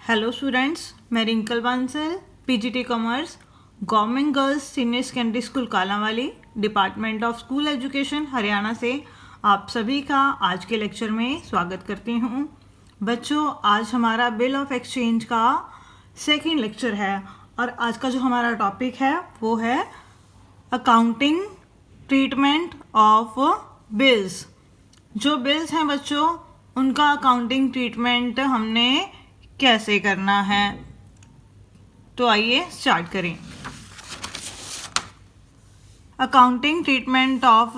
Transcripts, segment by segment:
Hello students, मैं Rinkal Bansal, PGT commerce, government girls senior secondary school Kalanwali, department of school education Haryana से आप सभी का आज के लेक्चर में स्वागत करती हूँ। बच्चों, आज हमारा बिल ऑफ एक्सचेंज का सेकंड लेक्चर है और आज का जो हमारा टॉपिक है वो है अकाउंटिंग ट्रीटमेंट ऑफ बिल्स। जो बिल्स हैं बच्चों, उनका अकाउंटिंग ट्रीटमेंट हमने कैसे करना है, तो आइए स्टार्ट करें। Accounting treatment of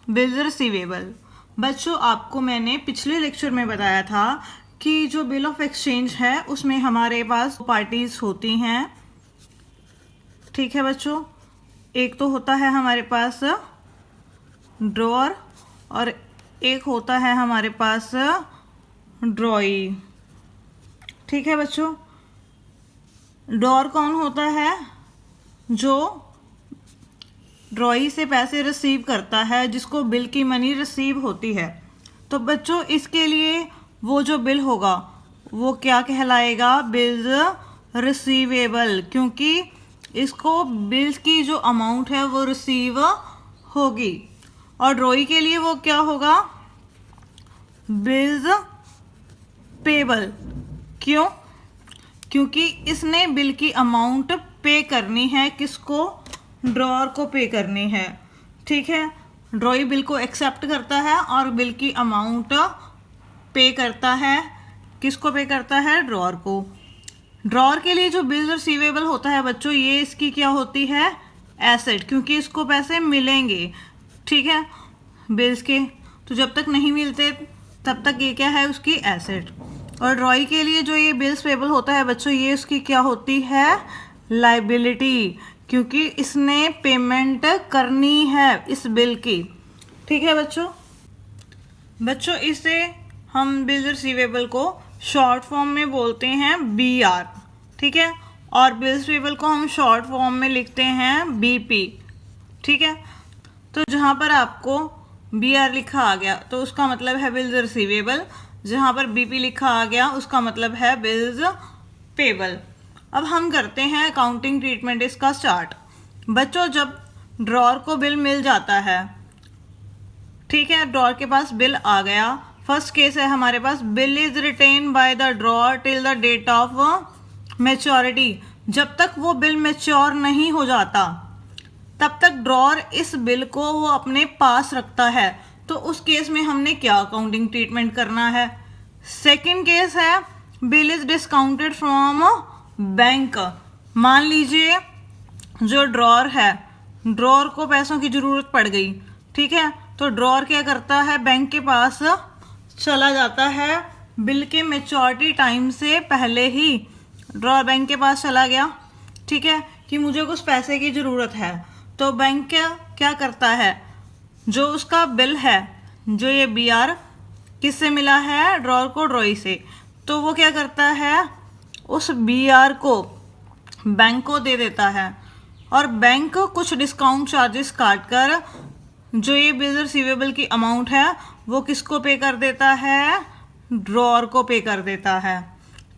bills receivable. बच्चों, आपको मैंने पिछले लेक्चर में बताया था कि जो बिल ऑफ एक्सचेंज है उसमें हमारे पास पार्टीज होती हैं। ठीक है बच्चों, एक तो होता है हमारे पास ड्रॉअर और एक होता है हमारे पास ड्रॉई। ठीक है बच्चों, ड्रॉअर कौन होता है? जो ड्रॉई से पैसे रिसीव करता है, जिसको बिल की मनी रिसीव होती है। तो बच्चों, इसके लिए वो जो बिल होगा वो क्या कहलाएगा? बिल्स रिसीवेबल, क्योंकि इसको बिल्स की जो अमाउंट है वो रिसीव होगी। और ड्रॉई के लिए वो क्या होगा? Bills payable. क्यों? क्योंकि इसने बिल की अमाउंट पे करनी है। किसको? ड्रॉअर को पे करनी है। ठीक है, ड्रॉई बिल को एक्सेप्ट करता है और बिल की अमाउंट पे करता है। किसको पे करता है? ड्रॉअर को। ड्रॉअर के लिए जो बिल रिसीवेबल होता है बच्चों, ये इसकी क्या होती है? एसेट, क्योंकि इसको पैसे मिलेंगे। ठीक है, बिल्स के। तो जब तक नहीं मिलते तब तक ये क्या है? उसकी एसेट। और ड्रॉई के लिए जो ये बिल्स पेबल होता है बच्चों, ये उसकी क्या होती है? लाइबिलिटी, क्योंकि इसने पेमेंट करनी है इस बिल की। ठीक है बच्चों, इसे हम बिल रिसीवेबल को शॉर्ट फॉर्म में बोलते हैं BR। ठीक है, और बिल्स पेबल को हम शॉर्ट फॉर्म में लिखते हैं BP। ठीक है, तो जहाँ पर आपको BR लिखा आ गया तो उसका मतलब है बिल्स रिसीवेबल, जहाँ पर BP लिखा आ गया उसका मतलब है बिल्स पेबल। अब हम करते हैं अकाउंटिंग ट्रीटमेंट इसका स्टार्ट। बच्चों, जब ड्रॉअर को बिल मिल जाता है, ठीक है, ड्रॉअर के पास बिल आ गया। फर्स्ट केस है हमारे पास, bill is retain by the drawer till the date of maturity. जब तक वो बिल मैच्योर नहीं हो जाता तब तक ड्रॉअर इस बिल को वो अपने पास रखता है। तो उस केस में हमने क्या अकाउंटिंग ट्रीटमेंट करना है? सेकंड केस है, bill is discounted from bank. मान लीजिए जो ड्रॉअर है, ड्रॉअर को पैसों की ज़रूरत पड़ गई। ठीक है, तो ड्रॉअर क्या करता है? बैंक के पास चला जाता है। बिल के मैच्योरिटी टाइम से पहले ही ड्रॉअर बैंक के पास चला गया। ठीक है, कि मुझे कुछ पैसे की ज़रूरत है। तो बैंक क्या करता है? जो उसका बिल है, जो ये BR किससे मिला है? ड्रॉअर को ड्रॉई से। तो वो क्या करता है? उस BR को बैंक को दे देता है और बैंक कुछ डिस्काउंट चार्जेस काट कर जो ये बिल रिसीवेबल की अमाउंट है वो किसको पे कर देता है? ड्रॉअर को पे कर देता है।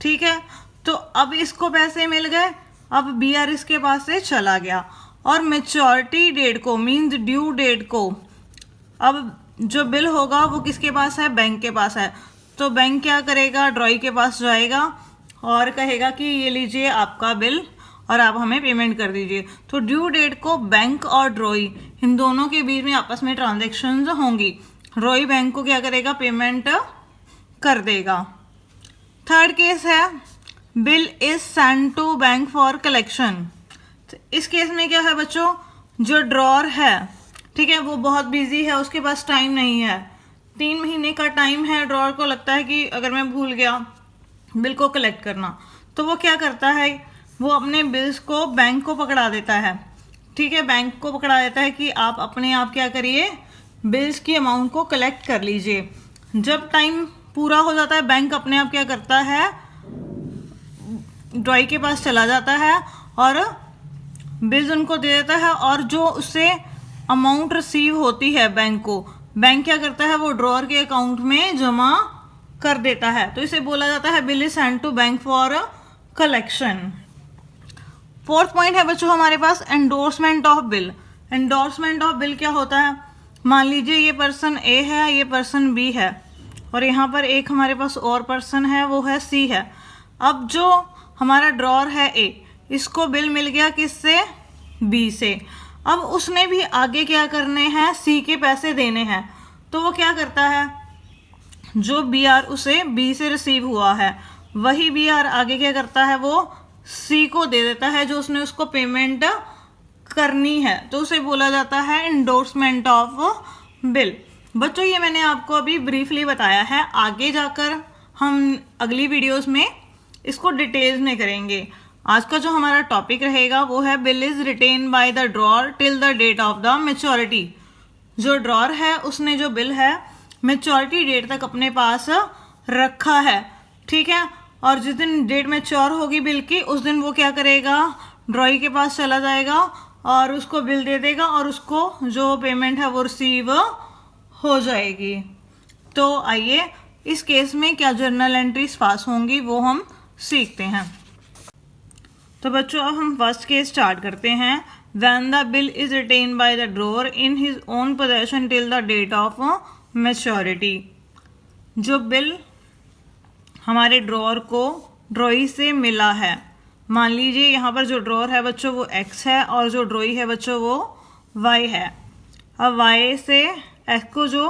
ठीक है, तो अब इसको पैसे मिल गए। अब BR इसके पास से चला गया और मैच्योरिटी डेट को, मीन्स ड्यू डेट को, अब जो बिल होगा वो किसके पास है? बैंक के पास है। तो बैंक क्या करेगा? ड्रॉई के पास जाएगा और कहेगा कि ये लीजिए आपका बिल और आप हमें पेमेंट कर दीजिए। तो ड्यू डेट को बैंक और ड्रॉई, इन दोनों के बीच में आपस में ट्रांजैक्शंस होंगी। ड्रॉई बैंक को क्या करेगा? पेमेंट कर देगा। थर्ड केस है, bill is send to bank for collection. इस केस में क्या है बच्चों? जो ड्रॉअर है, ठीक है, वो बहुत बिजी है, उसके पास टाइम नहीं है। 3 महीने का टाइम है। ड्रॉअर को लगता है कि अगर मैं भूल गया बिल को कलेक्ट करना, तो वो क्या करता है? वो अपने बिल्स को बैंक को पकड़ा देता है। ठीक है, बैंक को पकड़ा देता है कि आप अपने आप क्या करिए? बिल्स की अमाउंट को कलेक्ट कर लीजिए। जब टाइम पूरा हो जाता है, बैंक अपने आप क्या करता है? ड्रॉई के पास चला जाता है और बिल्स उनको दे देता है। और जो उससे अमाउंट रिसीव होती है बैंक को, बैंक क्या करता है? वो ड्रॉअर के अकाउंट में जमा कर देता है, तो इसे बोला जाता है bill is send to bank for collection. Fourth point है बच्चों हमारे पास endorsement of bill. Endorsement of bill क्या होता है? मान लीजिए ये पर्सन ए है, ये पर्सन बी है, और यहाँ पर एक हमारे पास और पर्सन है, वो है सी है। अब जो हमारा ड्रॉर है ए, इसको बिल मिल गया किससे? बी से। अब उसने भी आगे क्या करने हैं? सी के पैसे देने हैं। तो वो क्या करता है? जो बी आर उसे बी से रिसीव हुआ है, वही बी आर आगे क्या करता है? वो सी को दे देता है जो उसने उसको पेमेंट करनी है। तो उसे बोला जाता है एंडोर्समेंट ऑफ बिल। बच्चों ये मैंने आपको अभी ब्रीफली बताया है, आगे जाकर हम अगली वीडियोस में इसको डिटेल्स में करेंगे। आज का जो हमारा टॉपिक रहेगा वो है bill is retain by the drawer till the date of the maturity. जो ड्रॉर है उसने जो बिल है मैच्योरिटी डेट तक अपने पास रखा है, ठीक है। और जिस दिन डेट मैच्योर होगी बिल की, उस दिन वो क्या करेगा? ड्रॉई के पास चला जाएगा और उसको बिल दे देगा और उसको जो पेमेंट है वो रिसीव हो जाएगी। तो आइए इस केस में क्या जर्नल एंट्रीज पास होंगी वो हम सीखते हैं। तो बच्चों अब हम फर्स्ट केस स्टार्ट करते हैं। When the bill is retain by the drawer in his own possession till the date of maturity. जो बिल हमारे ड्रॉर को ड्रॉई से मिला है, मान लीजिए यहाँ पर जो ड्रॉर है बच्चों वो x है और जो ड्रॉई है बच्चों वो y है। अब y से x को जो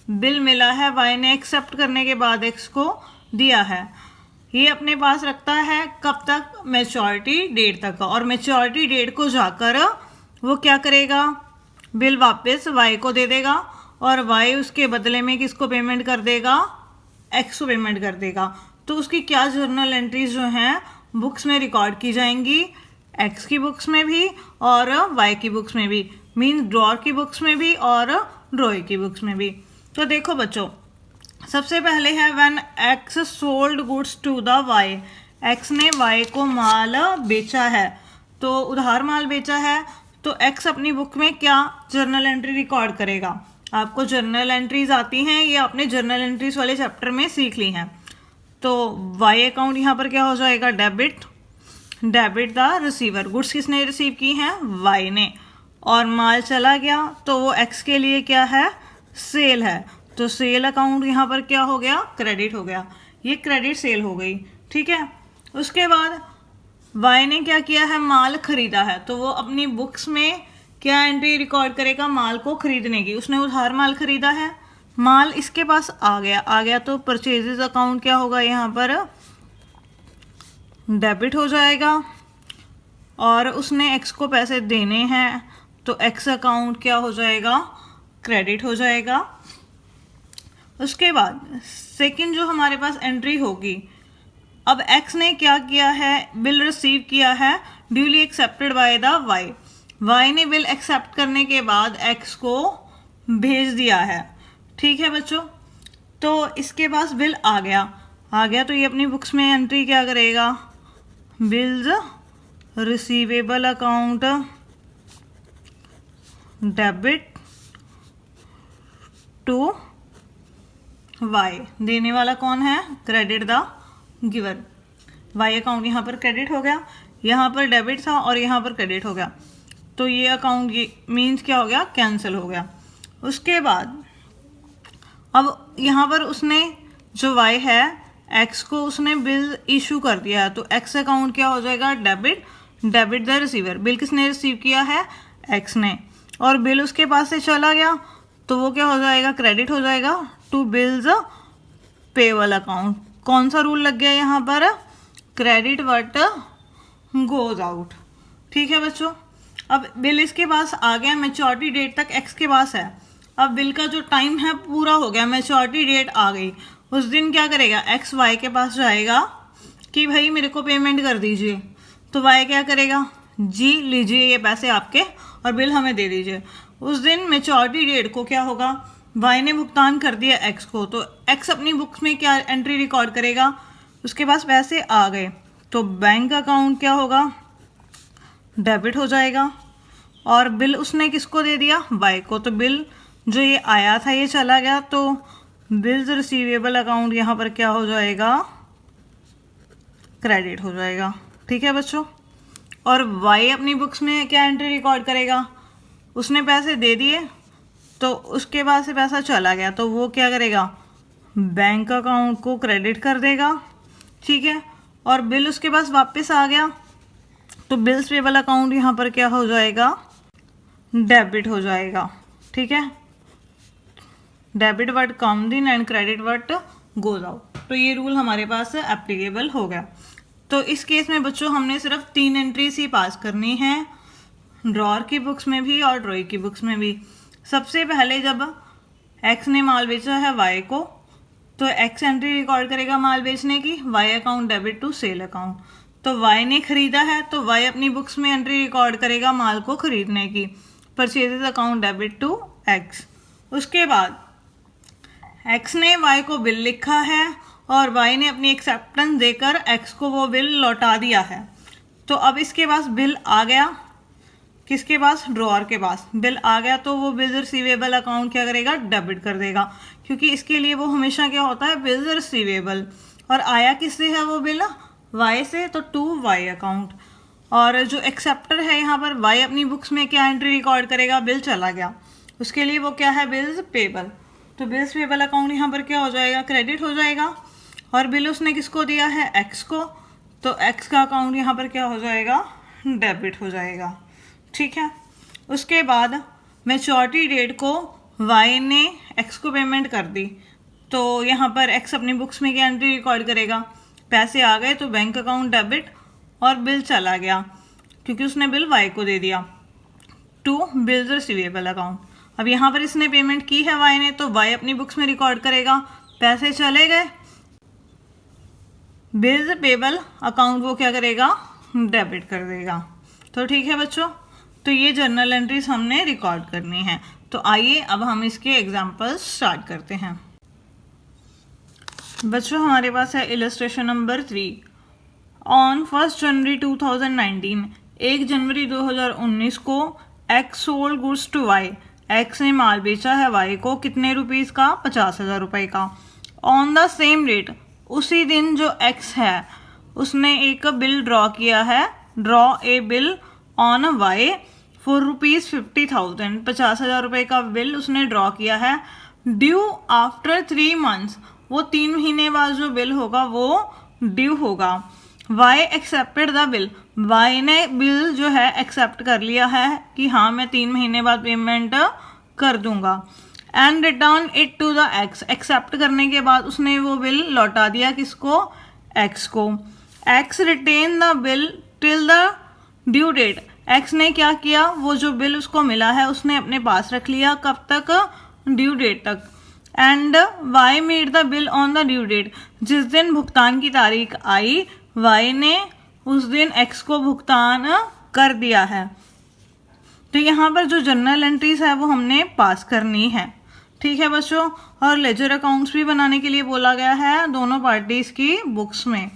बिल मिला है, y ने एक्सेप्ट करने के बाद x को दिया है। ये अपने पास रखता है कब तक? मैच्योरिटी डेट तक। और मैच्योरिटी डेट को जाकर वो क्या करेगा? बिल वापस y को दे देगा और y उसके बदले में किसको पेमेंट कर देगा? x को पेमेंट कर देगा। तो उसकी क्या जर्नल एंट्रीज जो हैं बुक्स में रिकॉर्ड की जाएंगी? x की बुक्स में भी और y की बुक्स में भी, मीन्स ड्रॉर की बुक्स में भी और ड्रॉई की बुक्स में भी। तो देखो बच्चों, सबसे पहले है when x sold goods to the y। x ने y को माल बेचा है, तो उधार माल बेचा है, तो x अपनी बुक में क्या जर्नल एंट्री रिकॉर्ड करेगा? आपको जर्नल एंट्रीज आती हैं, ये आपने जर्नल एंट्रीज वाले चैप्टर में सीख ली हैं। तो y अकाउंट यहाँ पर क्या हो जाएगा? Debit. Debit the receiver. Goods किसने रिसीव की हैं? y ने। और माल चला गया तो वो x के लिए क्या है? सेल है। तो सेल अकाउंट यहाँ पर क्या हो गया? क्रेडिट हो गया। ये क्रेडिट सेल हो गई, ठीक है। उसके बाद y ने क्या किया है? माल खरीदा है, तो वो अपनी बुक्स में क्या एंट्री रिकॉर्ड करेगा? माल को खरीदने की। उसने उधार माल खरीदा है, माल इसके पास आ गया तो परचेजेस अकाउंट क्या होगा? यहाँ पर डेबिट हो जाएगा। और उसने x को पैसे देने हैं, तो x अकाउंट क्या हो जाएगा? क्रेडिट हो जाएगा। उसके बाद सेकंड जो हमारे पास एंट्री होगी, अब x ने क्या किया है? बिल रिसीव किया है, duly accepted by the y। y ने बिल एक्सेप्ट करने के बाद x को भेज दिया है, ठीक है बच्चों। तो इसके पास बिल आ गया तो ये अपनी बुक्स में एंट्री क्या करेगा? Bills receivable account debit to y। देने वाला कौन है? Credit the giver. y account यहाँ पर क्रेडिट हो गया, यहाँ पर डेबिट था और यहाँ पर क्रेडिट हो गया, तो ये अकाउंट ये मीन्स क्या हो गया? कैंसिल हो गया। उसके बाद अब यहाँ पर उसने जो y है x को उसने बिल इशू कर दिया है, तो x अकाउंट क्या हो जाएगा? Debit. Debit the receiver. Bill किसने रिसीव किया है? x ने। और बिल उसके पास से चला गया तो वो क्या हो जाएगा? क्रेडिट हो जाएगा टू बिल्स पेबल अकाउंट। कौन सा रूल लग गया यहाँ पर? क्रेडिट व्हाट गोज आउट, ठीक है बच्चों। अब बिल इसके पास आ गया, मैच्योरिटी डेट तक x के पास है। अब बिल का जो टाइम है पूरा हो गया, मैच्योरिटी डेट आ गई, उस दिन क्या करेगा? x y के पास जाएगा कि भाई मेरे को पेमेंट कर दीजिए, तो y क्या करेगा? जी लीजिए ये पैसे आपके और बिल हमें दे दीजिए। उस दिन मैच्योरिटी डेट को क्या होगा? y ने भुगतान कर दिया x को, तो x अपनी बुक्स में क्या एंट्री रिकॉर्ड करेगा? उसके पास पैसे आ गए, तो बैंक अकाउंट क्या होगा? डेबिट हो जाएगा। और बिल उसने किसको दे दिया? y को। तो बिल जो ये आया था ये चला गया, तो बिल्स रिसीवेबल अकाउंट यहाँ पर क्या हो जाएगा, क्रेडिट हो जाएगा। ठीक है बच्चों। और वाई अपनी बुक्स में क्या एंट्री रिकॉर्ड करेगा, उसने पैसे दे दिए तो उसके बाद से पैसा चला गया तो वो क्या करेगा, बैंक अकाउंट को क्रेडिट कर देगा। ठीक है। और बिल उसके पास वापस आ गया तो बिल्स पेबल अकाउंट यहाँ पर क्या हो जाएगा, डेबिट हो जाएगा। ठीक है। Debit word comes in and credit word goes out. तो ये रूल हमारे पास एप्लीकेबल हो गया। तो इस केस में बच्चों हमने सिर्फ 3 एंट्रीज ही पास करनी है, ड्रॉर की बुक्स में भी और ड्रॉई की बुक्स में भी। सबसे पहले जब एक्स ने माल बेचा है वाई को तो एक्स एंट्री रिकॉर्ड करेगा माल बेचने की, Y account debit to sale account. तो वाई ने खरीदा है तो वाई अपनी बुक्स में एंट्री रिकॉर्ड करेगा माल को खरीदने की, purchases account debit to X. उसके बाद एक्स ने वाई को बिल लिखा है और वाई ने अपनी एक्सेप्टेंस देकर एक्स को वो बिल लौटा दिया है। तो अब इसके पास बिल आ गया, किसके पास, ड्रॉअर के पास बिल आ गया तो वो बिल्स रिसीवेबल अकाउंट क्या करेगा, डेबिट कर देगा, क्योंकि इसके लिए वो हमेशा क्या होता है, बिल्स रिसीवेबल। और आया किससे है वो बिल, वाई से, तो टू वाई अकाउंट। और जो एक्सेप्टर है यहाँ पर वाई अपनी बुक्स में क्या एंट्री रिकॉर्ड करेगा, बिल चला गया, उसके लिए वो क्या है, बिल्स पेबल। तो बिल्स पेबल अकाउंट यहाँ पर क्या हो जाएगा, क्रेडिट हो जाएगा। और बिल उसने किसको दिया है, एक्स को, तो एक्स का अकाउंट यहाँ पर क्या हो जाएगा, डेबिट हो जाएगा। ठीक है। उसके बाद मैच्योरिटी डेट को वाई ने एक्स को पेमेंट कर दी तो यहाँ पर एक्स अपनी बुक्स में क्या एंट्री रिकॉर्ड करेगा, पैसे आ गए तो बैंक अकाउंट डेबिट और बिल चला गया क्योंकि उसने बिल वाई को दे दिया, टू बिल्स रिसीवेबल अकाउंट। अब यहाँ पर इसने पेमेंट की है वाई ने तो वाई अपनी बुक्स में रिकॉर्ड करेगा, पैसे चले गए, बिल्स पेबल अकाउंट वो क्या करेगा, डेबिट कर देगा। तो ठीक है बच्चों, तो ये जर्नल एंट्रीज हमने रिकॉर्ड करनी है। तो आइए अब हम इसके एग्जाम्पल्स स्टार्ट करते हैं। बच्चों हमारे पास है इलस्ट्रेशन नंबर 3। ऑन 1 जनवरी 2019, 1 जनवरी 2019 को X sold goods to Y, X ने माल बेचा है वाई को कितने रुपीज़ का, 50,000 रुपये का। ऑन द सेम डेट, उसी दिन जो एक्स है उसने एक बिल ड्रॉ किया है, draw a bill on Y for ₹50,000, 50,000 रुपये का बिल उसने ड्रॉ किया है। ड्यू आफ्टर 3 मंथ्स, वो 3 महीने बाद जो बिल होगा वो ड्यू होगा। Y accepted the bill, Y ने बिल जो है एक्सेप्ट कर लिया है कि हाँ मैं 3 महीने बाद पेमेंट कर दूंगा। And return it to the X, accept करने के बाद उसने वो बिल लौटा दिया किसको, एक्स को। X retained the bill till the due date, X ने क्या किया, वो जो बिल उसको मिला है उसने अपने पास रख लिया, कब तक, ड्यू डेट तक। And Y made the bill on the due date, जिस दिन भुगतान की तारीख आई वाई ने उस दिन एक्स को भुगतान कर दिया है। तो यहाँ पर जो जर्नल एंट्रीज है वो हमने पास करनी है। ठीक है बच्चों। और लेजर अकाउंट्स भी बनाने के लिए बोला गया है दोनों पार्टीज की बुक्स में।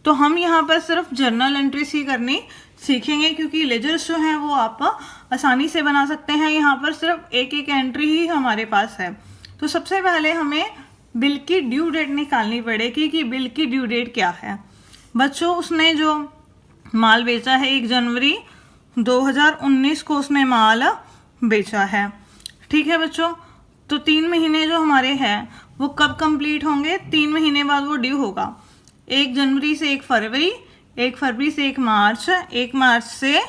तो हम यहाँ पर सिर्फ जर्नल एंट्रीज ही करनी सीखेंगे क्योंकि लेजर्स जो हैं वो आप आसानी से बना सकते हैं। यहाँ पर सिर्फ एक एक एंट्री ही हमारे पास है। तो सबसे पहले हमें बिल की ड्यू डेट निकालनी पड़ेगी कि बिल की ड्यू डेट क्या है। बच्चों उसने जो माल बेचा है 1 जनवरी 2019 को उसने माल बेचा है। ठीक है बच्चों। तो 3 महीने जो हमारे हैं वो कब कंप्लीट होंगे, 3 महीने बाद वो ड्यू होगा। 1 जनवरी से 1 फरवरी, 1 फरवरी से 1 मार्च, 1 मार्च से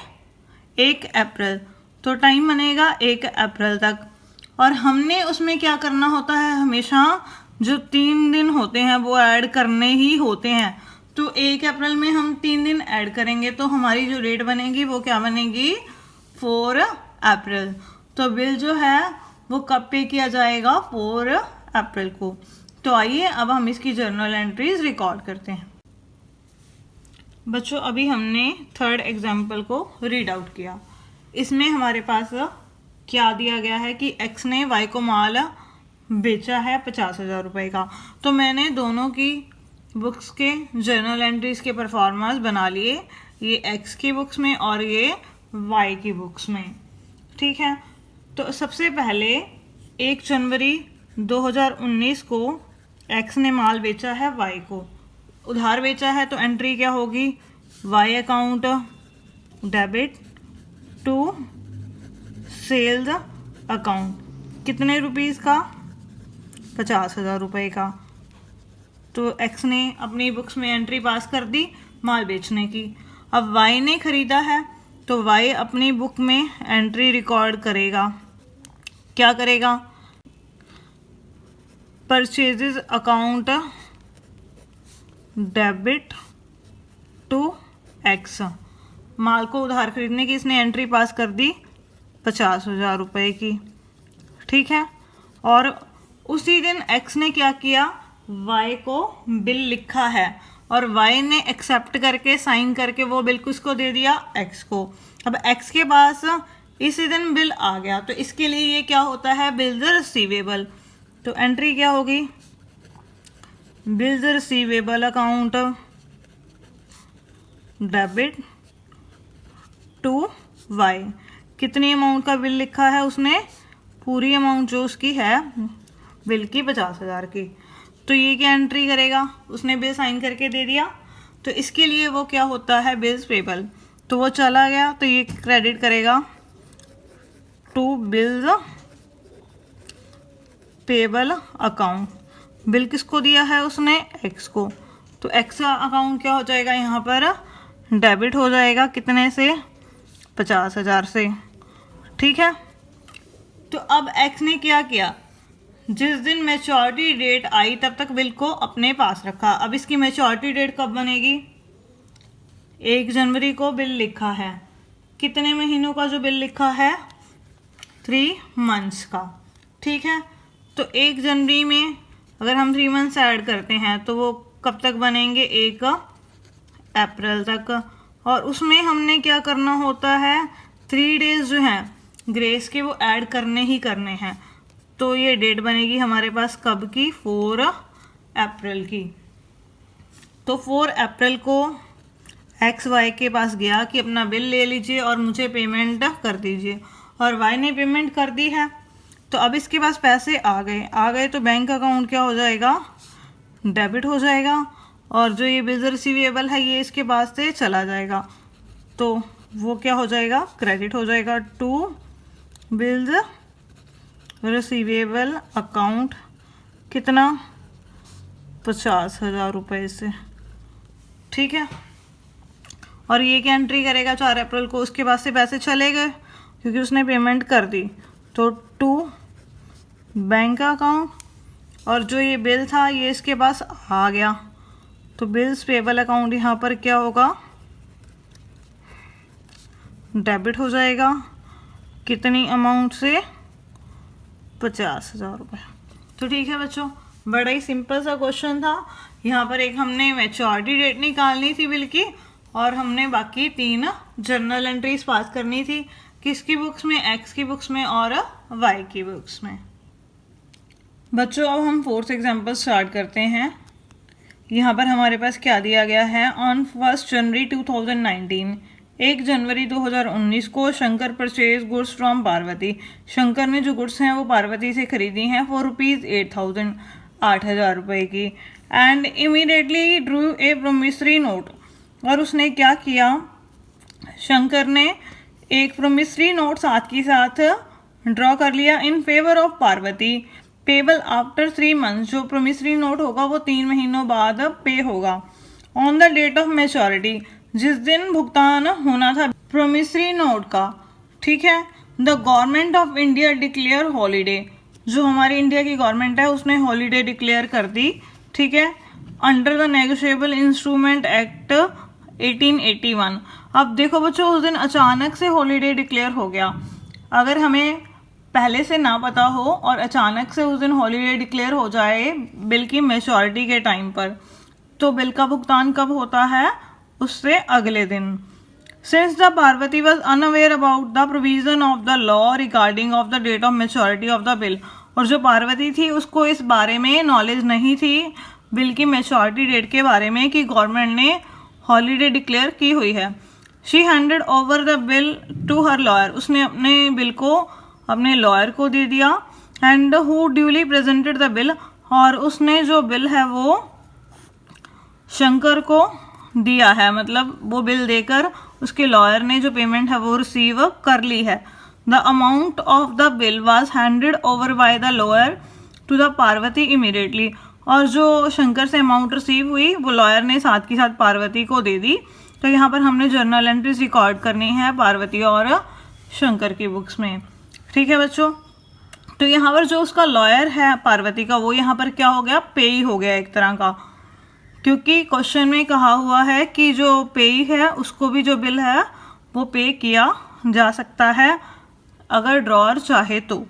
1 अप्रैल, तो टाइम बनेगा 1 अप्रैल तक। और हमने उसमें क्या करना होता है, हमेशा जो 3 दिन होते हैं वो ऐड करने ही होते हैं। तो 1 अप्रैल में हम 3 दिन ऐड करेंगे तो हमारी जो डेट बनेगी वो क्या बनेगी, 4 अप्रैल। तो बिल जो है वो कब पे किया जाएगा, 4 अप्रैल को। तो आइए अब हम इसकी जर्नल एंट्रीज रिकॉर्ड करते हैं। बच्चों अभी हमने 3rd एग्जाम्पल को रीड आउट किया। इसमें हमारे पास क्या दिया गया है कि एक्स ने वाई को माल बेचा है 50,000 रुपये का। तो मैंने दोनों की बुक्स के जर्नल एंट्रीज के परफॉर्मेंस बना लिए, ये एक्स की बुक्स में और ये वाई की बुक्स में। ठीक है। तो सबसे पहले 1 जनवरी 2019 को एक्स ने माल बेचा है वाई को, उधार बेचा है, तो एंट्री क्या होगी, Y account debit to sales account, कितने रुपीस का, 50,000 रुपये का। तो एक्स ने अपनी बुक्स में एंट्री पास कर दी माल बेचने की। अब वाई ने खरीदा है तो वाई अपनी बुक में एंट्री रिकॉर्ड करेगा, क्या करेगा, purchases account debit to X, माल को उधार खरीदने की इसने एंट्री पास कर दी 50,000 रुपये की, ठीक है। और उसी दिन एक्स ने क्या किया, वाई को बिल लिखा है और वाई ने एक्सेप्ट करके साइन करके वो बिल किसको दे दिया, एक्स को। अब एक्स के पास इसी दिन बिल आ गया, तो इसके लिए ये क्या होता है, बिल्स रिसीवेबल। तो एंट्री क्या होगी, bills receivable account debit to Y, कितनी अमाउंट का बिल लिखा है उसने, पूरी अमाउंट जो उसकी है बिल की 50,000 की। तो ये क्या एंट्री करेगा, उसने बिल साइन करके दे दिया, तो इसके लिए वो क्या होता है, बिल्स पेबल। तो वो चला गया तो ये क्रेडिट करेगा to bills payable account, bill किसको दिया है उसने, एक्स को। तो एक्स का अकाउंट क्या हो जाएगा, यहाँ पर डेबिट हो जाएगा, कितने से, 50,000 से, ठीक है। तो अब एक्स ने क्या किया, जिस दिन मैच्योरिटी डेट आई तब तक बिल को अपने पास रखा। अब इसकी मैच्योरिटी डेट कब बनेगी, 1 जनवरी को बिल लिखा है, कितने महीनों का जो बिल लिखा है, 3 मंथ्स का, ठीक है। तो 1 जनवरी में अगर हम 3 मंथ्स ऐड करते हैं तो वो कब तक बनेंगे, 1 अप्रैल तक। और उसमें हमने क्या करना होता है, 3 डेज जो हैं ग्रेस के वो ऐड करने ही करने हैं। तो ये डेट बनेगी हमारे पास कब की, 4 अप्रैल की। तो 4 अप्रैल को एक्स वाई के पास गया कि अपना बिल ले लीजिए और मुझे पेमेंट कर दीजिए, और वाई ने पेमेंट कर दी है। तो अब इसके पास पैसे आ गए तो बैंक अकाउंट क्या हो जाएगा, डेबिट हो जाएगा, और जो ये बिल्स रिसीवेबल है ये इसके पास से चला जाएगा, तो वो क्या हो जाएगा, क्रेडिट हो जाएगा टू बिल्स रिसीवेबल अकाउंट, कितना, 50,000 रुपये से, ठीक है। और ये क्या एंट्री करेगा, 4 अप्रैल को उसके पास से पैसे चले गए क्योंकि उसने पेमेंट कर दी, तो टू बैंक अकाउंट, और जो ये बिल था ये इसके पास आ गया, तो बिल्स पेबल अकाउंट यहाँ पर क्या होगा, डेबिट हो जाएगा, कितनी अमाउंट से, 50,000 रुपये। तो ठीक है बच्चों, बड़ा ही सिंपल सा क्वेश्चन था। यहाँ पर एक हमने मैच्योरिटी डेट निकालनी थी बिल की, और हमने बाकी 3 जर्नल एंट्रीज पास करनी थी, किसकी बुक्स में, एक्स की बुक्स में और वाई की बुक्स में। बच्चों अब हम 4th एग्जाम्पल स्टार्ट करते हैं। यहाँ पर हमारे पास क्या दिया गया है, ऑन 1 जनवरी 2019, 1 जनवरी 2019 को Shankar purchase goods from Parvati, Shankar ने जो गुड्स हैं वो पार्वती से खरीदी हैं फॉर ₹8,000, 8,000 रुपये की, and immediately Drew A promissory note, और उसने क्या किया, शंकर ने एक प्रोमिसरी नोट साथ के साथ ड्रॉ कर लिया in favour of Parvati, payable after 3 months, जो प्रोमिसरी नोट होगा वो 3 महीनों बाद पे होगा, on the date of maturity, जिस दिन भुगतान होना था प्रोमिसरी नोट का, ठीक है। The government of India declare holiday, जो हमारी इंडिया की गवर्नमेंट है उसने हॉलीडे डिक्लेयर कर दी, ठीक है, under the negotiable instrument act 1881। अब देखो बच्चों, उस दिन अचानक से हॉलीडे डिक्लेयर हो गया, अगर हमें पहले से ना पता हो और अचानक से उस दिन हॉलीडे डिक्लेयर हो जाए बिल की मैच्योरिटी के टाइम पर, तो बिल का भुगतान कब होता है, उससे अगले दिन। Since the Parvati was unaware about the provision of the law regarding of the date of maturity of the bill, और जो पार्वती थी उसको इस बारे में नॉलेज नहीं थी बिल की मैच्योरिटी डेट के बारे में कि गवर्नमेंट ने हॉलीडे डिक्लेयर की हुई है। She handed over the bill to her lawyer, उसने अपने बिल को अपने लॉयर को दे दिया, and who duly presented the bill, और उसने जो बिल है वो शंकर को दिया है, मतलब वो बिल देकर उसके लॉयर ने जो पेमेंट है वो रिसीव कर ली है। The amount of the bill was handed over by the lawyer to the Parvati immediately, और जो शंकर से अमाउंट रिसीव हुई वो लॉयर ने साथ के साथ पार्वती को दे दी। तो यहाँ पर हमने जर्नल एंट्रीज रिकॉर्ड करनी है पार्वती और शंकर की बुक्स में। ठीक है बच्चों, तो यहाँ पर जो उसका लॉयर है पार्वती का, वो यहाँ पर क्या हो गया, पेई हो गया एक तरह का, क्योंकि क्वेश्चन में कहा हुआ है कि जो पेई है उसको भी जो बिल है वो पे किया जा सकता है अगर ड्रॉअर चाहे तो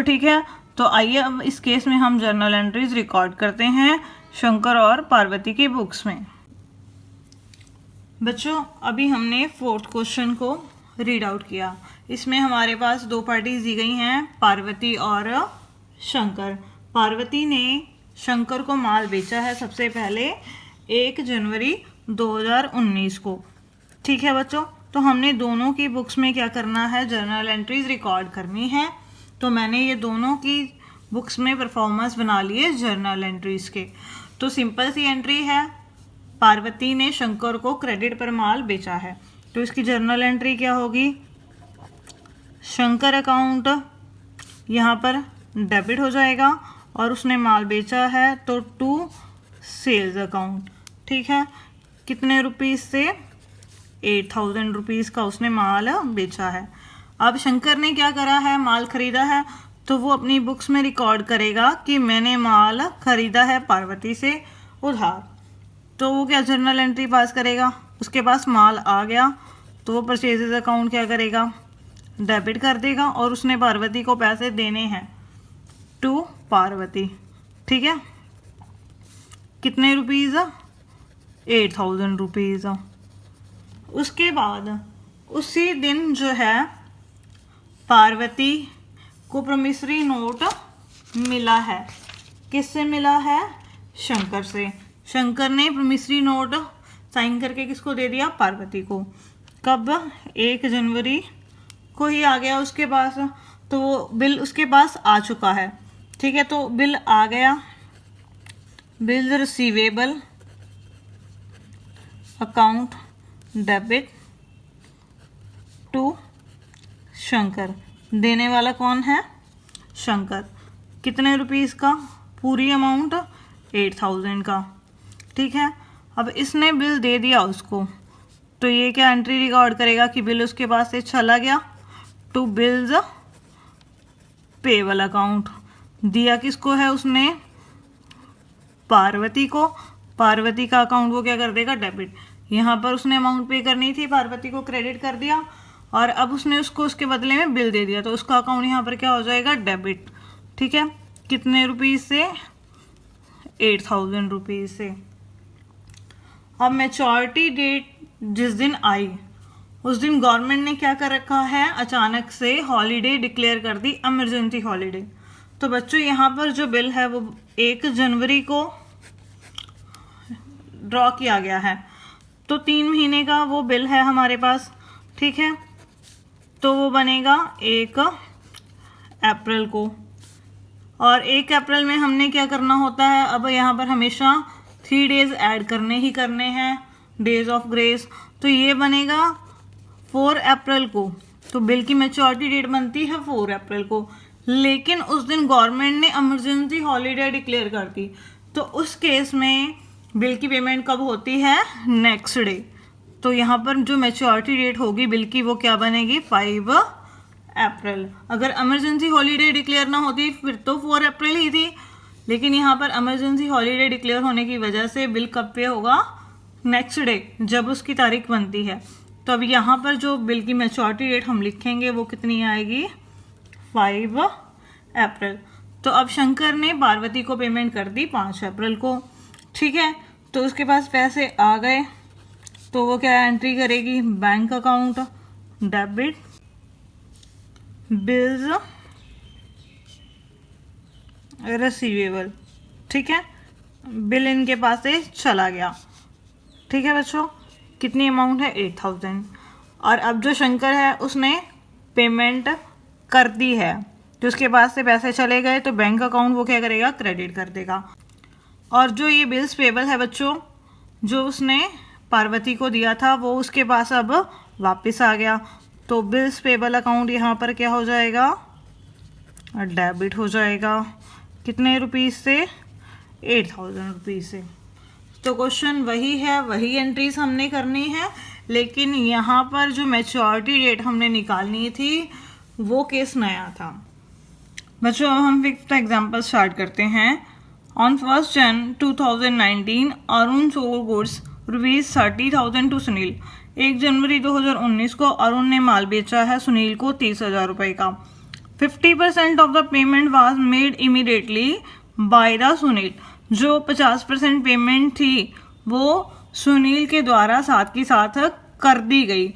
ठीक है। तो आइए अब इस केस में हम जर्नल एंट्रीज रिकॉर्ड करते हैं शंकर और पार्वती की बुक्स में। बच्चों अभी हमने फोर्थ क्वेश्चन को रीड आउट किया। इसमें हमारे पास दो पार्टीज दी गई हैं, पार्वती और शंकर। पार्वती ने शंकर को माल बेचा है सबसे पहले 1 जनवरी 2019 को। ठीक है बच्चों, तो हमने दोनों की बुक्स में क्या करना है, जर्नल एंट्रीज रिकॉर्ड करनी है। तो मैंने ये दोनों की बुक्स में परफॉर्मेंस बना लिए जर्नल एंट्रीज के। तो सिंपल सी एंट्री है, पार्वती ने शंकर को क्रेडिट पर माल बेचा है, तो इसकी जर्नल एंट्री क्या होगी, शंकर अकाउंट यहाँ पर डेबिट हो जाएगा और उसने माल बेचा है तो टू सेल्स अकाउंट। ठीक है, कितने रुपीस से, 8000 रुपीज़ का उसने माल बेचा है। अब शंकर ने क्या करा है, माल खरीदा है, तो वो अपनी बुक्स में रिकॉर्ड करेगा कि मैंने माल खरीदा है पार्वती से उधार। तो वो क्या जर्नल एंट्री पास करेगा, उसके पास माल आ गया तो वो परचेजेज अकाउंट क्या करेगा, डेबिट कर देगा और उसने पार्वती को पैसे देने हैं टू पार्वती। ठीक है, कितने रुपीज़, 8000 रुपीज़। उसके बाद उसी दिन जो है पार्वती को प्रॉमिसरी नोट मिला है। किससे मिला है, शंकर से। शंकर ने प्रॉमिसरी नोट साइन करके किसको दे दिया, पार्वती को। कब, 1 जनवरी को ही आ गया उसके पास, तो वो बिल उसके पास आ चुका है। ठीक है, तो बिल आ गया, bills receivable account debit to Shankar. देने वाला कौन है, शंकर। कितने रुपीस का, पूरी अमाउंट 8000 का। ठीक है, अब इसने बिल दे दिया उसको, तो ये क्या एंट्री रिकॉर्ड करेगा कि बिल उसके पास से चला गया टू बिल्स पेबल अकाउंट। दिया किसको है उसने, पार्वती को। पार्वती का अकाउंट वो क्या कर देगा, डेबिट। यहाँ पर उसने अमाउंट पे करनी थी, पार्वती को क्रेडिट कर दिया और अब उसने उसको उसके बदले में बिल दे दिया, तो उसका अकाउंट यहाँ पर क्या हो जाएगा, डेबिट। ठीक है, कितने रुपीज़ से, 8000 रुपीज़ से। अब मैच्योरिटी डेट जिस दिन आई उस दिन गवर्नमेंट ने क्या कर रखा है, अचानक से हॉलीडे डिक्लेयर कर दी, इमरजेंसी हॉलीडे। तो बच्चों यहाँ पर जो बिल है वो 1 जनवरी को ड्रॉ किया गया है, तो 3 महीने का वो बिल है हमारे पास। ठीक है, तो वो बनेगा 1 अप्रैल को, और 1 अप्रैल में हमने क्या करना होता है, अब यहाँ पर हमेशा 3 डेज ऐड करने ही करने हैं, डेज ऑफ ग्रेस। तो ये बनेगा 4 अप्रैल को, तो बिल की मैच्योरिटी डेट बनती है 4 अप्रैल को, लेकिन उस दिन गवर्नमेंट ने इमरजेंसी हॉलीडे डिक्लेयर कर दी, तो उस केस में बिल की पेमेंट कब होती है, नेक्स्ट डे। तो यहाँ पर जो मैच्योरिटी डेट होगी बिल की वो क्या बनेगी, 5 अप्रैल। अगर इमरजेंसी हॉलीडे डिक्लेयर ना होती फिर तो 4 अप्रैल ही थी, लेकिन यहाँ पर इमरजेंसी हॉलीडे डिक्लेयर होने की वजह से बिल कब पे होगा, नेक्स्ट डे, जब उसकी तारीख बनती है। तो अब यहाँ पर जो बिल की मैच्योरिटी डेट हम लिखेंगे वो कितनी आएगी, 5 अप्रैल। तो अब शंकर ने पार्वती को पेमेंट कर दी 5 अप्रैल को। ठीक है, तो उसके पास पैसे आ गए, तो वो क्या एंट्री करेगी, bank account debit bills receivable. ठीक है, बिल इनके पास से चला गया। ठीक है बच्चों, कितनी अमाउंट है, 8000। और अब जो शंकर है उसने पेमेंट कर दी है, कि उसके पास से पैसे चले गए तो बैंक अकाउंट वो क्या करेगा, क्रेडिट कर देगा। और जो ये बिल्स पेबल है बच्चों, जो उसने पार्वती को दिया था वो उसके पास अब वापस आ गया, तो बिल्स पेबल अकाउंट यहाँ पर क्या हो जाएगा, डेबिट हो जाएगा। कितने रुपीज़ से, 8000 रुपीज़ से। तो क्वेश्चन वही है, वही एंट्रीज हमने करनी है, लेकिन यहाँ पर जो मैच्योरिटी डेट हमने निकालनी थी वो केस नया था। बच्चों अब हम फिफ्थ एग्जाम्पल स्टार्ट करते हैं। On 1 Jan 2019 Arun sold goods ₹30,000 to Sunil. 1 जनवरी 2019 को अरुण ने माल बेचा है सुनील को 30,000 रुपये का। 50% of the payment was made immediately bye the Sunil. जो 50% पेमेंट थी वो सुनील के द्वारा साथ के साथ कर दी गई।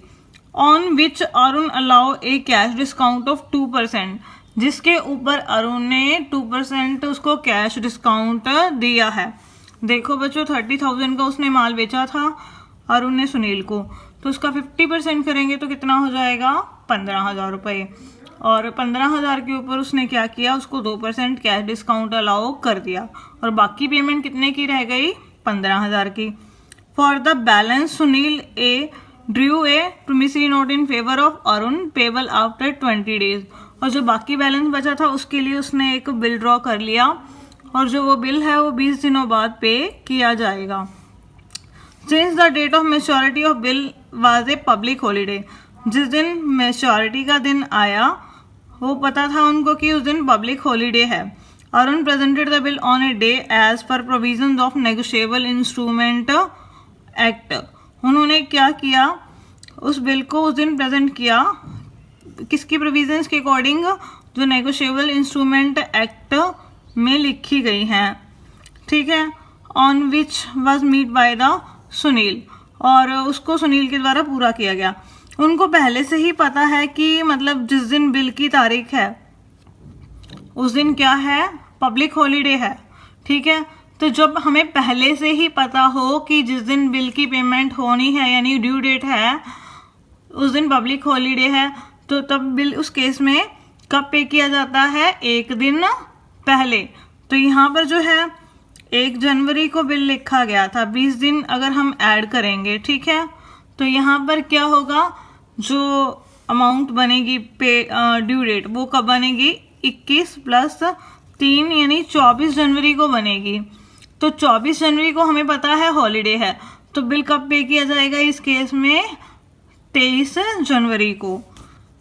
On which Arun allow A cash discount of 2%, जिसके ऊपर अरुण ने 2% उसको कैश डिस्काउंट दिया है। देखो बच्चों 30,000 का उसने माल बेचा था अरुण ने सुनील को, तो उसका 50% करेंगे तो कितना हो जाएगा, 15,000 रुपये। और 15,000 के ऊपर उसने क्या किया, उसको 2% कैश डिस्काउंट अलाउ कर दिया और बाकी पेमेंट कितने की रह गई, 15,000 की। For the balance Sunil Drew A promissory note in favour of Arun payable after 20 days. और जो बाकी बैलेंस बचा था उसके लिए उसने एक बिल ड्रॉ कर लिया और जो वो बिल है वो 20 दिनों बाद पे किया जाएगा। Since the date of maturity of bill was a public holiday, जिस दिन मैच्योरिटी का दिन आया वो पता था उनको कि उस दिन पब्लिक हॉलीडे है। Arun presented the bill on a day as per provisions of negotiable instrument act. उन्होंने क्या किया, उस बिल को उस दिन प्रेजेंट किया, किसकी प्रोविजंस के अकॉर्डिंग, जो नेगोशिएबल इंस्ट्रूमेंट एक्ट में लिखी गई हैं, ठीक है। On which was meet by the Sunil, और उसको सुनील के द्वारा पूरा किया गया। उनको पहले से ही पता है कि मतलब जिस दिन बिल की तारीख है उस दिन क्या है, पब्लिक हॉलीडे है, ठीक है। तो जब हमें पहले से ही पता हो कि जिस दिन बिल की पेमेंट होनी है यानी ड्यू डेट है उस दिन पब्लिक हॉलीडे है, तो तब बिल उस केस में कब पे किया जाता है, एक दिन पहले। तो यहाँ पर जो है 1 जनवरी को बिल लिखा गया था, 20 दिन अगर हम ऐड करेंगे, ठीक है, तो यहाँ पर क्या होगा, जो अमाउंट बनेगी पे ड्यू डेट वो कब बनेगी, 21 + 3 यानी 24 जनवरी को बनेगी। तो 24 जनवरी को हमें पता है हॉलीडे है, तो बिल कब पे किया जाएगा इस केस में, 23 जनवरी को।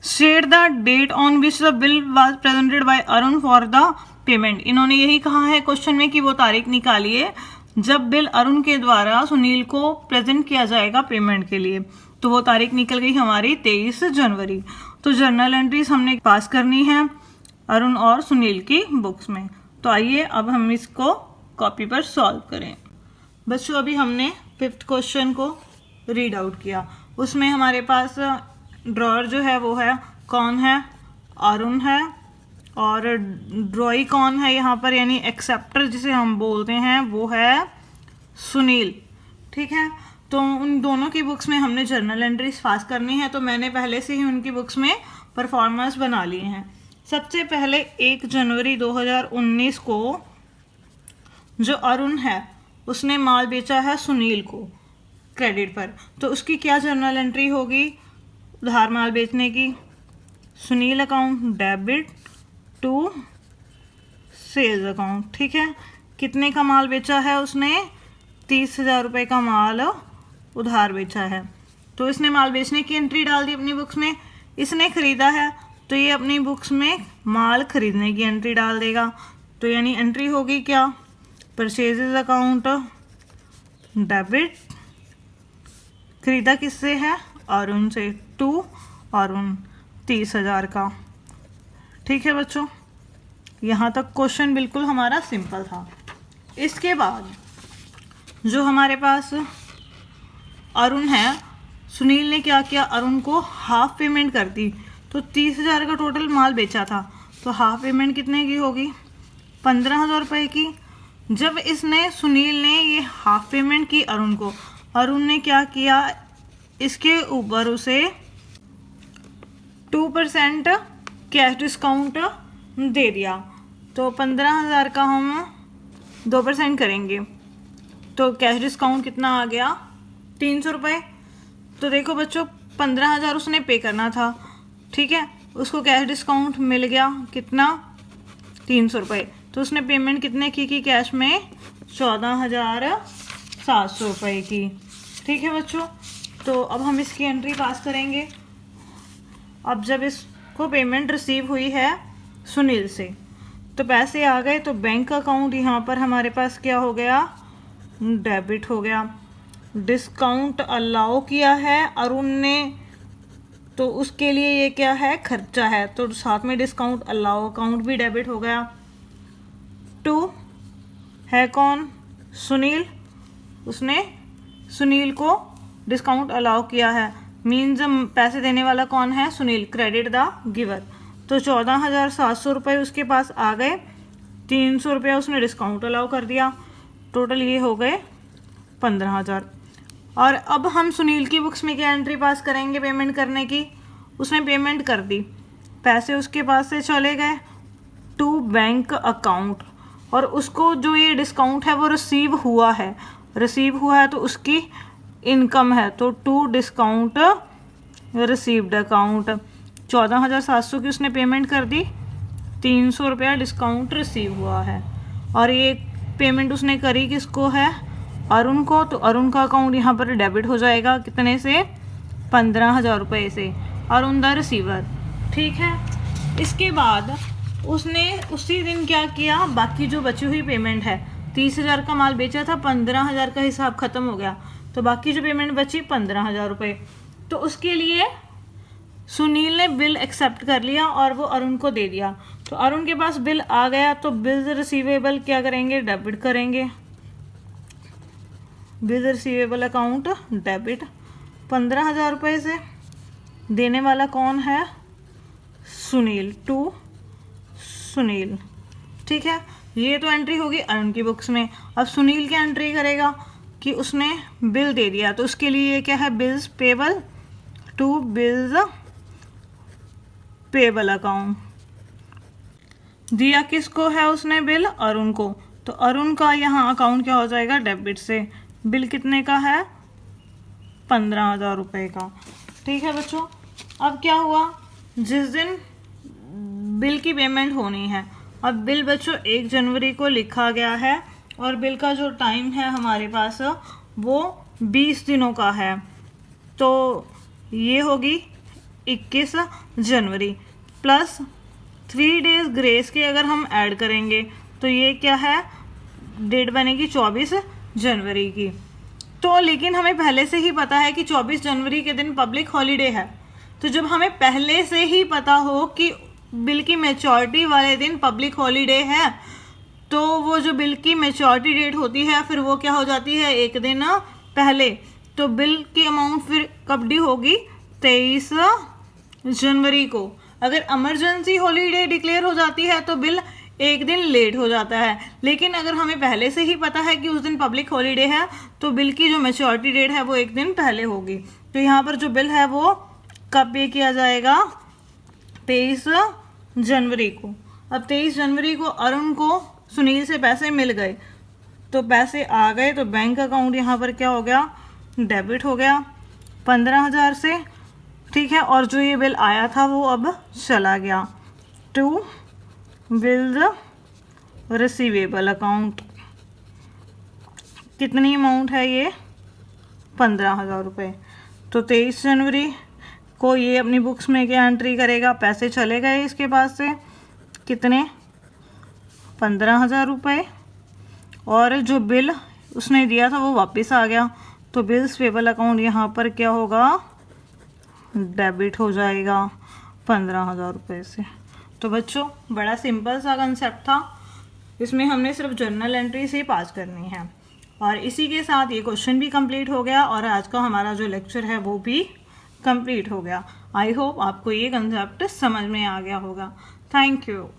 State the date on which the bill was presented by Arun for the payment. इन्होंने यही कहा है क्वेश्चन में कि वो तारीख निकालिए जब बिल अरुण के द्वारा सुनील को प्रेजेंट किया जाएगा पेमेंट के लिए। तो वो तारीख निकल गई हमारी 23 जनवरी। तो जर्नल एंट्रीज हमने पास करनी है अरुण और सुनील की बुक्स में। तो आइए अब हम इसको कॉपी पर सॉल्व करें। बच्चों अभी हमने 5th क्वेश्चन को रीड आउट किया, उसमें हमारे पास ड्रॉअर जो है वो है, कौन है, अरुण है, और ड्रॉई कौन है यहाँ पर, यानी एक्सेप्टर जिसे हम बोलते हैं वो है सुनील, ठीक है। तो उन दोनों की बुक्स में हमने जर्नल एंट्रीज पास करनी है, तो मैंने पहले से ही उनकी बुक्स में परफॉर्मेंस बना लिए हैं। सबसे पहले 1 जनवरी 2019 को जो अरुण है उसने माल बेचा है सुनील को क्रेडिट पर, तो उसकी क्या जर्नल एंट्री होगी, उधार माल बेचने की, Sunil account debit to sales account, ठीक है। कितने का माल बेचा है उसने, 30,000 रुपये का माल उधार बेचा है, तो इसने माल बेचने की एंट्री डाल दी अपनी बुक्स में। इसने खरीदा है तो ये अपनी बुक्स में माल खरीदने की एंट्री डाल देगा, तो यानी एंट्री होगी क्या, परचेजेस अकाउंट डेबिट, खरीदा किससे है, अरुण से, टू अरुण 30,000 का, ठीक है बच्चों। यहाँ तक क्वेश्चन बिल्कुल हमारा सिंपल था। इसके बाद जो हमारे पास अरुण है, सुनील ने क्या किया, अरुण को हाफ पेमेंट कर दी। तो 30,000 का टोटल माल बेचा था, तो हाफ पेमेंट कितने की होगी, 15,000 रुपये की। जब इसने सुनील ने ये हाफ पेमेंट की अरुण को, अरुण ने क्या किया, इसके ऊपर उसे 2% कैश डिस्काउंट दे दिया। तो 15,000 का हम 2% करेंगे तो कैश डिस्काउंट कितना आ गया, 300 रुपये। तो देखो बच्चों 15,000 उसने पे करना था, ठीक है, उसको कैश डिस्काउंट मिल गया कितना, 300 रुपये। तो उसने पेमेंट कितने की कैश में, 14,700 रुपये की। ठीक है बच्चों, तो अब हम इसकी एंट्री पास करेंगे। अब जब इसको पेमेंट रिसीव हुई है सुनील से, तो पैसे आ गए, तो बैंक अकाउंट यहाँ पर हमारे पास क्या हो गया, डेबिट हो गया। डिस्काउंट अलाउ किया है अरुण ने, तो उसके लिए ये क्या है, खर्चा है, तो साथ में डिस्काउंट अलाउ अकाउंट भी डेबिट हो गया। 2 है कौन, सुनील, उसने सुनील को डिस्काउंट अलाउ किया है, मीन्स पैसे देने वाला कौन है, सुनील, क्रेडिट द गिवर। तो 14,700 रुपये उसके पास आ गए, 300 रुपया उसने डिस्काउंट अलाउ कर दिया, टोटल ये हो गए 15,000। और अब हम सुनील की बुक्स में क्या एंट्री पास करेंगे पेमेंट करने की, उसने पेमेंट कर दी, पैसे उसके पास से चले गए टू बैंक अकाउंट, और उसको जो ये डिस्काउंट है वो रिसीव हुआ है तो उसकी इनकम है, तो टू डिस्काउंट रिसीव्ड अकाउंट। 14,700 की उसने पेमेंट कर दी, 300 रुपया डिस्काउंट रिसीव हुआ है, और ये पेमेंट उसने करी किसको है, अरुण को, तो अरुण का अकाउंट यहाँ पर डेबिट हो जाएगा कितने से, 15,000 रुपये से, अरुण द रिसीवर। ठीक है, इसके बाद उसने उसी दिन क्या किया, बाकी जो बची हुई पेमेंट है, 30,000 का माल बेचा था, 15,000 का हिसाब खत्म हो गया, तो बाकी जो पेमेंट बची 15,000 रुपये, तो उसके लिए सुनील ने बिल एक्सेप्ट कर लिया और वो अरुण को दे दिया। तो अरुण के पास बिल आ गया, तो बिल्स रिसीवेबल क्या करेंगे, डेबिट करेंगे, बिल रिसीवेबल अकाउंट डेबिट 15,000 रुपये से। देने वाला कौन है, सुनील, टू सुनील। ठीक है, ये तो एंट्री होगी अरुण की बुक्स में। अब सुनील क्या एंट्री करेगा कि उसने बिल दे दिया, तो उसके लिए ये क्या है, bills payable, to bills payable account. दिया किसको है उसने बिल, अरुण को, तो अरुण का यहाँ अकाउंट क्या हो जाएगा, डेबिट से। बिल कितने का है, 15,000 रुपये का। ठीक है बच्चों, अब क्या हुआ, जिस दिन बिल की पेमेंट होनी है, अब बिल बच्चों 1 जनवरी को लिखा गया है, और बिल का जो टाइम है हमारे पास वो 20 दिनों का है, तो ये होगी 21 जनवरी प्लस 3 डेज ग्रेस के अगर हम ऐड करेंगे तो ये क्या है, डेट बनेगी 24 जनवरी की। तो लेकिन हमें पहले से ही पता है कि 24 जनवरी के दिन पब्लिक हॉलीडे है, तो जब हमें पहले से ही पता हो कि बिल की मैच्योरिटी वाले दिन पब्लिक हॉलीडे है, तो वो जो बिल की मैच्योरिटी डेट होती है फिर वो क्या हो जाती है, 1 दिन पहले। तो बिल की अमाउंट फिर कब ड्यू होगी, 23 जनवरी को। अगर इमरजेंसी हॉलीडे डिक्लेयर हो जाती है तो बिल 1 दिन लेट हो जाता है, लेकिन अगर हमें पहले से ही पता है कि उस दिन पब्लिक हॉलीडे है तो बिल की जो मैच्योरिटी डेट है वो 1 दिन पहले होगी। तो यहाँ पर जो बिल है वो कब पे किया जाएगा, 23 जनवरी को। अब 23 जनवरी को अरुण को सुनील से पैसे मिल गए, तो पैसे आ गए, तो बैंक अकाउंट यहाँ पर क्या हो गया, डेबिट हो गया 15,000 से। ठीक है, और जो ये बिल आया था वो अब चला गया टू बिल रिसीवेबल अकाउंट। कितनी अमाउंट है ये, 15,000 रुपये। तो 23 जनवरी को ये अपनी बुक्स में क्या एंट्री करेगा, पैसे चले गए इसके पास से कितने, 15,000 रुपये, और जो बिल उसने दिया था वो वापस आ गया, तो बिल्स पेबल अकाउंट यहाँ पर क्या होगा, डेबिट हो जाएगा 15,000 रुपये से। तो बच्चों बड़ा सिंपल सा कंसेप्ट था, इसमें हमने सिर्फ जर्नल एंट्री से पास करनी है, और इसी के साथ ये क्वेश्चन भी कंप्लीट हो गया और आज का हमारा जो लेक्चर है वो भी कंप्लीट हो गया। आई होप आपको ये कंसेप्ट समझ में आ गया होगा। Thank you.